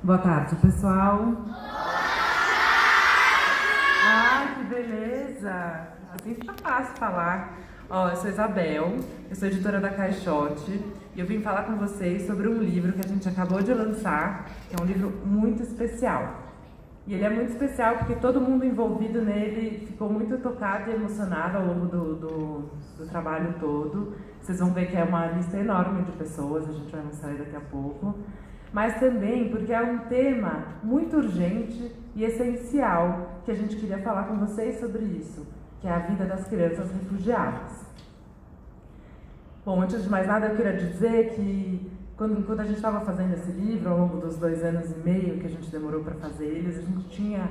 Boa tarde, pessoal. Ai, que beleza! Assim fica fácil falar. Ó, eu sou Isabel, eu sou editora da Caixote e eu vim falar com vocês sobre um livro que a gente acabou de lançar, que é um livro muito especial. E ele é muito especial porque todo mundo envolvido nele ficou muito tocado e emocionado ao longo do trabalho todo. Vocês vão ver que é uma lista enorme de pessoas, a gente vai mostrar aí daqui a pouco. Mas também porque é um tema muito urgente e essencial que a gente queria falar com vocês sobre isso, que é a vida das crianças refugiadas. Bom, antes de mais nada eu queria dizer que quando a gente estava fazendo esse livro, ao longo dos 2 anos e meio que a gente demorou para fazer eles, a gente tinha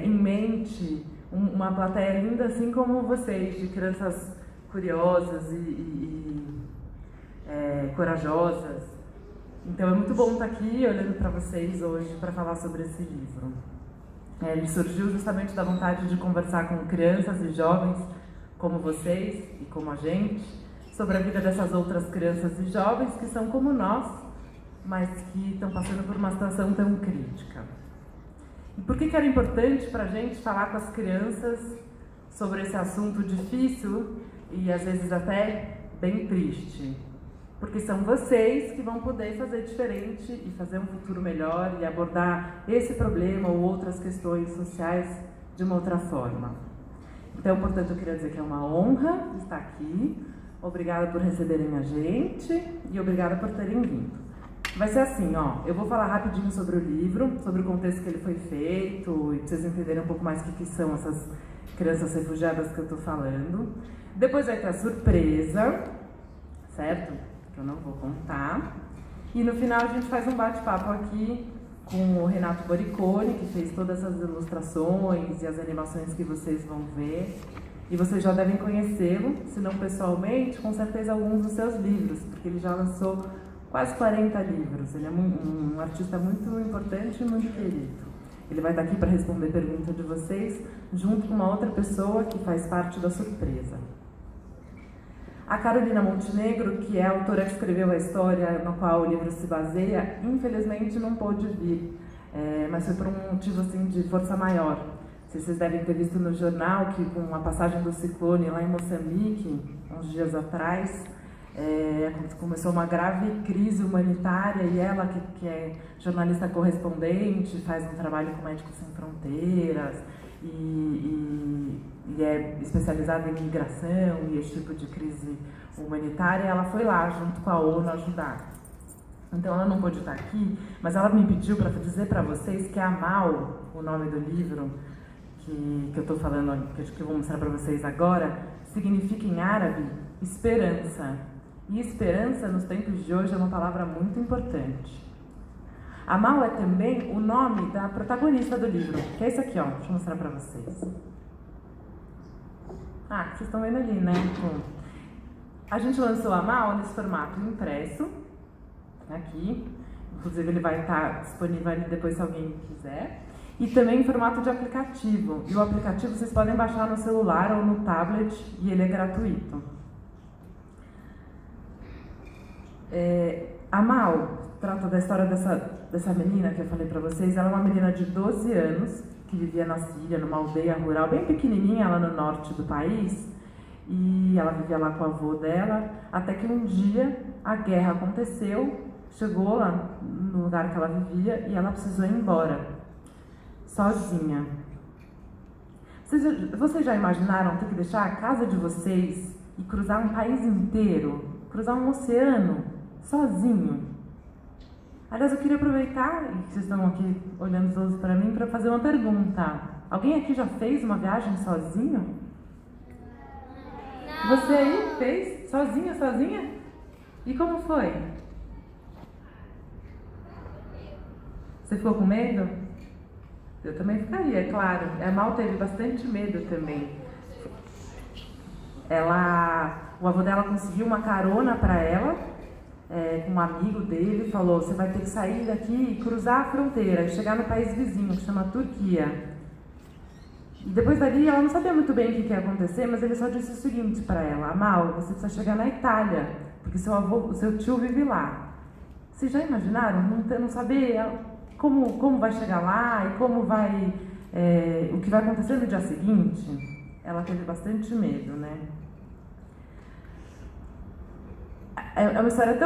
em mente uma plateia linda, assim como vocês, de crianças curiosas e corajosas. Então é muito bom estar aqui olhando para vocês hoje para falar sobre esse livro. Ele surgiu justamente da vontade de conversar com crianças e jovens como vocês e como a gente, sobre a vida dessas outras crianças e jovens que são como nós, mas que estão passando por uma situação tão crítica. E por que era importante para a gente falar com as crianças sobre esse assunto difícil e às vezes até bem triste? Porque são vocês que vão poder fazer diferente e fazer um futuro melhor e abordar esse problema ou outras questões sociais de uma outra forma. Então, portanto, eu queria dizer que é uma honra estar aqui. Obrigada por receberem a gente e obrigada por terem vindo. Vai ser assim, ó, eu vou falar rapidinho sobre o livro, sobre o contexto que ele foi feito e pra vocês entenderem um pouco mais o que são essas crianças refugiadas que eu tô falando. Depois vai ter a surpresa, certo? Que eu não vou contar. E no final a gente faz um bate-papo aqui com o Renato Boriconi, que fez todas essas ilustrações e as animações que vocês vão ver. E vocês já devem conhecê-lo, se não pessoalmente, com certeza alguns dos seus livros, porque ele já lançou quase 40 livros. Ele é um artista muito importante e muito querido. Ele vai estar aqui para responder perguntas de vocês, junto com uma outra pessoa que faz parte da surpresa. A Carolina Montenegro, que é a autora que escreveu a história na qual o livro se baseia, infelizmente não pôde vir, mas foi por um motivo assim, de força maior. Vocês devem ter visto no jornal que com a passagem do ciclone lá em Moçambique, uns dias atrás, começou uma grave crise humanitária e ela, que é jornalista correspondente, faz um trabalho com Médicos Sem Fronteiras e é especializada em migração e esse tipo de crise humanitária, ela foi lá junto com a ONU ajudar. Então ela não pôde estar aqui, mas ela me pediu para dizer para vocês que Amal, o nome do livro, que eu estou falando, que eu vou mostrar para vocês agora, significa em árabe esperança. E esperança, nos tempos de hoje, é uma palavra muito importante. Amal é também o nome da protagonista do livro, que é esse aqui, ó. Deixa eu mostrar para vocês. Ah, vocês estão vendo ali, né? Bom, a gente lançou Amal nesse formato impresso, aqui. Inclusive ele vai estar disponível ali depois se alguém quiser. E também em formato de aplicativo. E o aplicativo vocês podem baixar no celular ou no tablet e ele é gratuito. Amal trata da história dessa menina que eu falei pra vocês. Ela é uma menina de 12 anos que vivia na Síria, numa aldeia rural bem pequenininha lá no norte do país. E ela vivia lá com o avô dela, até que um dia a guerra aconteceu, chegou lá no lugar que ela vivia e ela precisou ir embora. Sozinha. Vocês já imaginaram ter que deixar a casa de vocês e cruzar um país inteiro? Cruzar um oceano sozinho? Aliás, eu queria aproveitar, e vocês estão aqui olhando todos para mim, para fazer uma pergunta. Alguém aqui já fez uma viagem sozinho? Não. Você aí fez? Sozinha, sozinha? E como foi? Você ficou com medo? Eu também ficaria, é claro. A Amal teve bastante medo também. O avô dela conseguiu uma carona para ela, com um amigo dele, falou: você vai ter que sair daqui e cruzar a fronteira, e chegar no país vizinho, que chama Turquia. E depois dali, ela não sabia muito bem o que ia acontecer, mas ele só disse o seguinte para ela: Amal, você precisa chegar na Itália, porque o seu tio vive lá. Vocês já imaginaram não saber como vai chegar lá e o que vai acontecer no dia seguinte, ela teve bastante medo, né? É uma história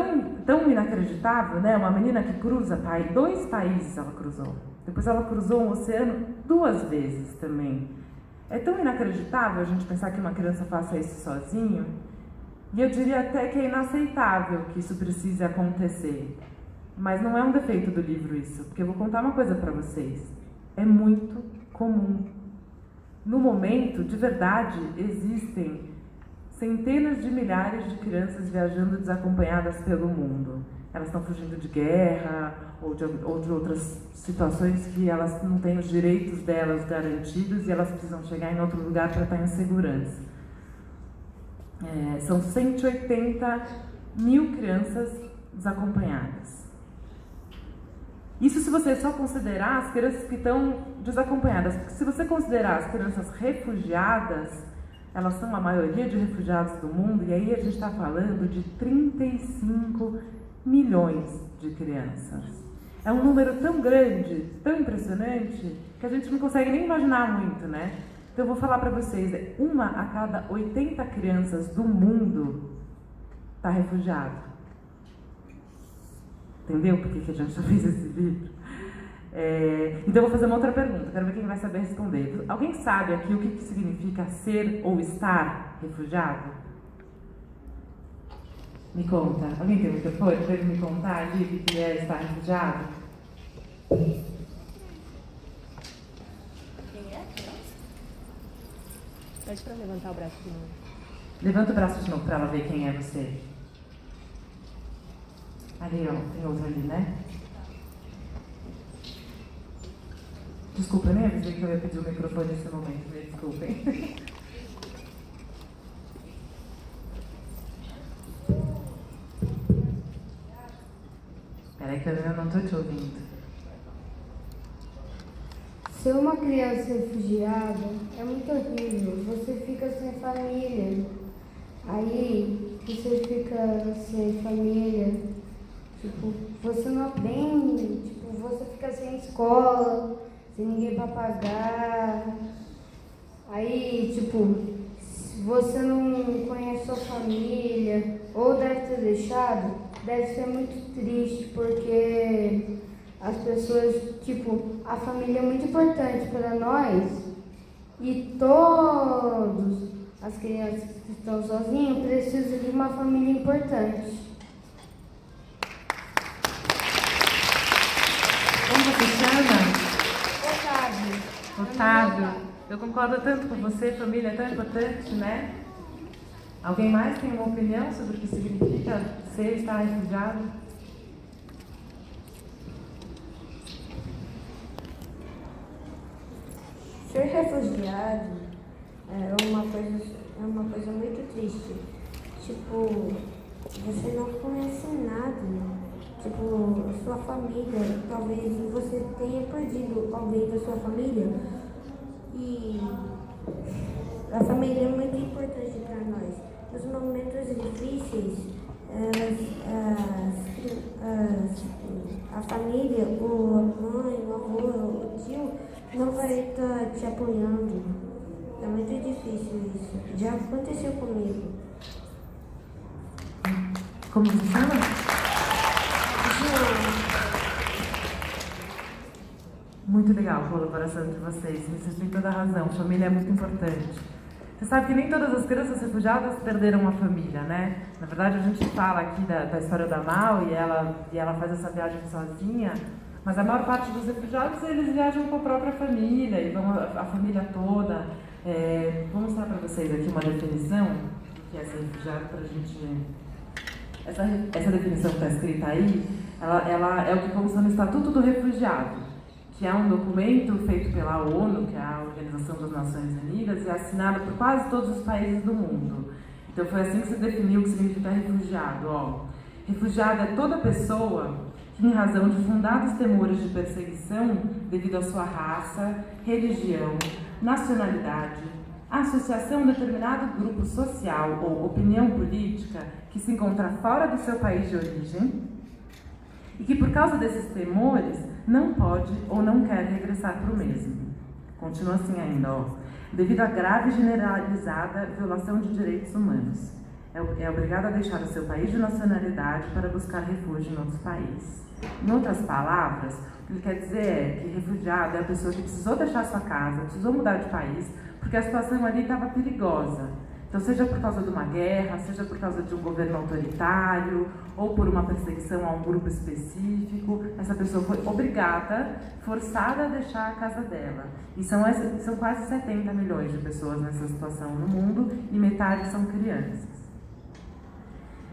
tão inacreditável, né? Uma menina que cruza 2 países ela cruzou. Depois ela cruzou um oceano 2 vezes também. É tão inacreditável a gente pensar que uma criança faça isso sozinho. E eu diria até que é inaceitável que isso precise acontecer. Mas não é um defeito do livro isso, porque eu vou contar uma coisa para vocês. É muito comum. No momento, de verdade, existem centenas de milhares de crianças viajando desacompanhadas pelo mundo. Elas estão fugindo de guerra ou de outras situações que elas não têm os direitos delas garantidos e elas precisam chegar em outro lugar para estar em segurança. São 180 mil crianças desacompanhadas. Isso se você só considerar as crianças que estão desacompanhadas. Porque se você considerar as crianças refugiadas, elas são a maioria de refugiados do mundo, e aí a gente está falando de 35 milhões de crianças. É um número tão grande, tão impressionante, que a gente não consegue nem imaginar muito, né? Então eu vou falar para vocês, 1 a cada 80 crianças do mundo está refugiada. Entendeu por que a gente já fez esse vídeo? Então eu vou fazer uma outra pergunta, quero ver quem vai saber responder. Alguém sabe aqui o que significa ser ou estar refugiado? Me conta. Alguém tem o microfone? Pode me contar ali o que é estar refugiado? Quem é? Pede para levantar o braço de novo. Levanta o braço de novo para ela ver quem é você. Ali, ó, tem outro ali, né? Desculpa, eu nem avisei que eu ia pedir o microfone nesse momento, me desculpem. Peraí que eu não estou te ouvindo. Ser uma criança refugiada é muito horrível. Você fica sem família. Aí você fica sem família. Tipo, você não aprende. Tipo, você fica sem escola, sem ninguém para pagar. Aí, tipo, você não conhece sua família, ou deve ter deixado, deve ser muito triste, porque as pessoas, tipo, a família é muito importante para nós, e todas as crianças que estão sozinhas precisam de uma família importante. Como você chama? Otávio. Otávio. Eu concordo tanto com você, família é tão importante, né? Alguém mais tem uma opinião sobre o que significa ser, estar refugiado? Ser refugiado é uma coisa muito triste. Tipo, você não conhece nada, né? Tipo, sua família, talvez você tenha perdido alguém da sua família. E a família é muito importante para nós. Nos momentos difíceis, a família, a mãe, o avô, o tio, não vai estar te apoiando. É muito difícil isso. Já aconteceu comigo. Como você chama? Muito legal a colaboração de vocês. Vocês têm toda a razão. Família é muito importante. Você sabe que nem todas as crianças refugiadas perderam uma família, né? Na verdade, a gente fala aqui da história da Mal e ela faz essa viagem sozinha, mas a maior parte dos refugiados, eles viajam com a própria família e vão a família toda. Vou mostrar para vocês aqui uma definição do que é ser refugiado para a gente... Essa definição que está escrita aí, ela é o que consta no Estatuto do Refugiado, que é um documento feito pela ONU, que é a Organização das Nações Unidas, e é assinado por quase todos os países do mundo. Então foi assim que se definiu o que significa refugiado. Refugiado é toda pessoa que, em razão de fundados temores de perseguição devido à sua raça, religião, nacionalidade, associação a determinado grupo social ou opinião política que se encontra fora do seu país de origem, e que por causa desses temores não pode ou não quer regressar para o mesmo. Continua assim ainda, ó. Devido à grave e generalizada violação de direitos humanos. É obrigado a deixar o seu país de nacionalidade para buscar refúgio em outros países. Em outras palavras, o que ele quer dizer é que refugiado é a pessoa que precisou deixar sua casa, precisou mudar de país, porque a situação ali estava perigosa. Então, seja por causa de uma guerra, seja por causa de um governo autoritário, ou por uma perseguição a um grupo específico, essa pessoa foi obrigada, forçada a deixar a casa dela. E são quase 70 milhões de pessoas nessa situação no mundo, e metade são crianças.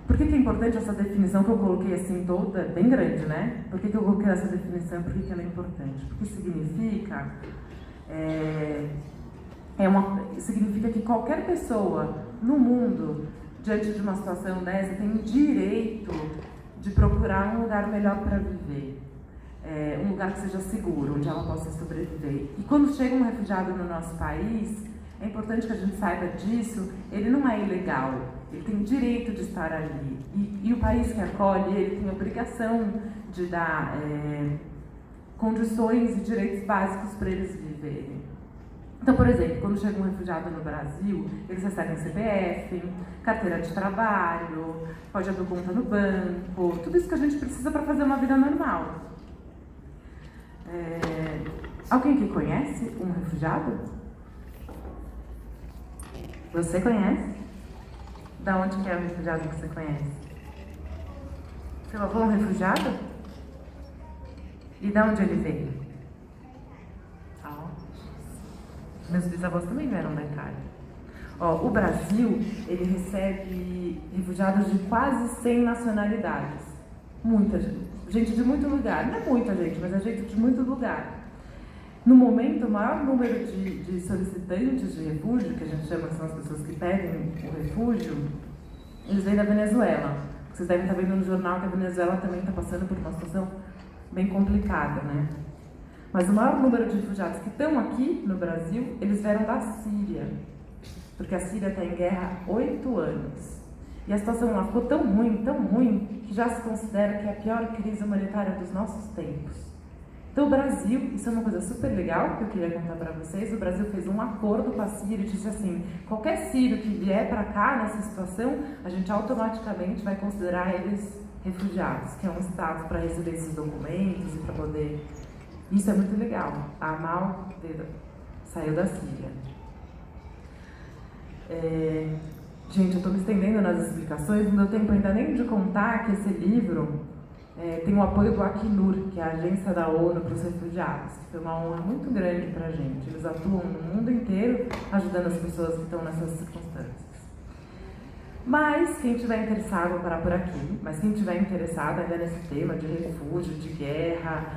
Por que é importante essa definição que eu coloquei assim toda, bem grande, né? Por que eu coloquei essa definição? Por que ela é importante? Porque significa significa que qualquer pessoa no mundo, diante de uma situação dessa, tem o direito de procurar um lugar melhor para viver. Um lugar que seja seguro, onde ela possa sobreviver. E quando chega um refugiado no nosso país, é importante que a gente saiba disso, ele não é ilegal, ele tem direito de estar ali. E o país que acolhe, ele tem a obrigação de dar condições e direitos básicos para eles viverem. Então, por exemplo, quando chega um refugiado no Brasil, eles recebem CPF, carteira de trabalho, pode abrir conta no banco, tudo isso que a gente precisa para fazer uma vida normal. Alguém que conhece um refugiado? Você conhece? Da onde que é o refugiado que você conhece? Seu avô é um refugiado? E da onde ele veio? Meus bisavós também vieram da Itália. O Brasil, ele recebe refugiados de quase 100 nacionalidades. Muita gente de muito lugar. Não é muita gente, mas é gente de muito lugar. No momento, o maior número de solicitantes de refúgio, que a gente chama que são as pessoas que pedem o refúgio, eles vêm da Venezuela. Vocês devem estar vendo no jornal que a Venezuela também está passando por uma situação bem complicada, né? Mas o maior número de refugiados que estão aqui no Brasil, eles vieram da Síria. Porque a Síria está em guerra há 8 anos. E a situação lá ficou tão ruim, que já se considera que é a pior crise humanitária dos nossos tempos. Então o Brasil, isso é uma coisa super legal que eu queria contar para vocês, o Brasil fez um acordo com a Síria e disse assim, qualquer sírio que vier para cá nessa situação, a gente automaticamente vai considerar eles refugiados, que é um status para receber esses documentos e para poder... Isso é muito legal. A Amal saiu da Síria. Gente, eu estou me estendendo nas explicações, não deu tempo ainda nem de contar que esse livro tem o apoio do Acnur, que é a agência da ONU para os refugiados. Foi uma honra muito grande para a gente. Eles atuam no mundo inteiro ajudando as pessoas que estão nessas circunstâncias. Mas quem estiver interessado, vou parar por aqui, mas quem estiver interessado ainda nesse tema de refúgio, de guerra,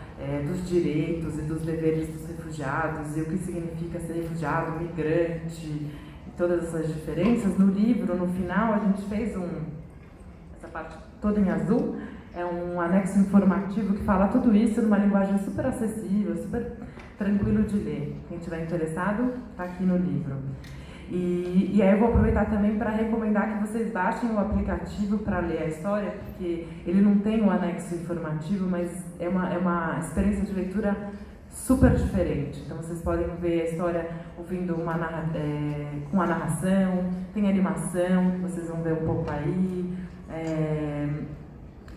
dos direitos e dos deveres dos refugiados, e o que significa ser refugiado, migrante, e todas essas diferenças, no livro, no final, a gente fez essa parte toda em azul, é um anexo informativo que fala tudo isso numa linguagem super acessível, super tranquilo de ler. Quem estiver interessado, está aqui no livro. E aí eu vou aproveitar também para recomendar que vocês baixem o aplicativo para ler a história, porque ele não tem um anexo informativo, mas é uma experiência de leitura super diferente. Então vocês podem ver a história ouvindo com a narração, tem animação, vocês vão ver um pouco aí,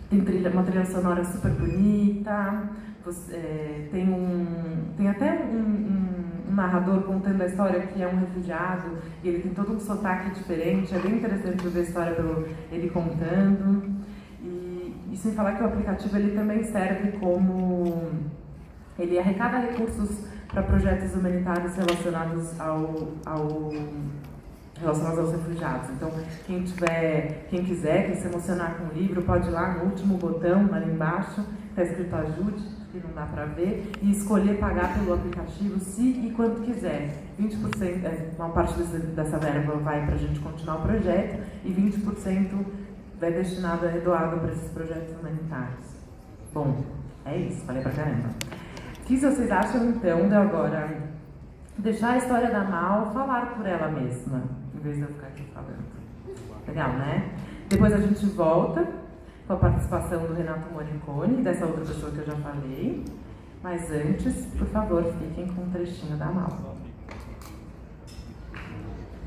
tem uma trilha sonora super bonita, tem até um narrador contando a história que é um refugiado e ele tem todo um sotaque diferente, é bem interessante ver a história ele contando. E sem falar que o aplicativo ele também serve como... ele arrecada recursos para projetos humanitários relacionados aos refugiados. Então, quem quiser, quem se emocionar com o livro, pode ir lá no último botão, ali embaixo, está escrito ajude, que não dá para ver, e escolher pagar pelo aplicativo se e quanto quiser. 20%, uma parte dessa verba vai para a gente continuar o projeto, e 20% vai destinado a doado para esses projetos humanitários. Bom, é isso, falei pra caramba. O que vocês acham, então, de agora deixar a história da Mal falar por ela mesma, em vez de eu ficar aqui falando? Legal, né? Depois a gente volta com a participação do Renato Morricone, dessa outra pessoa que eu já falei, Mas antes, por favor, fiquem com um trechinho da Mal.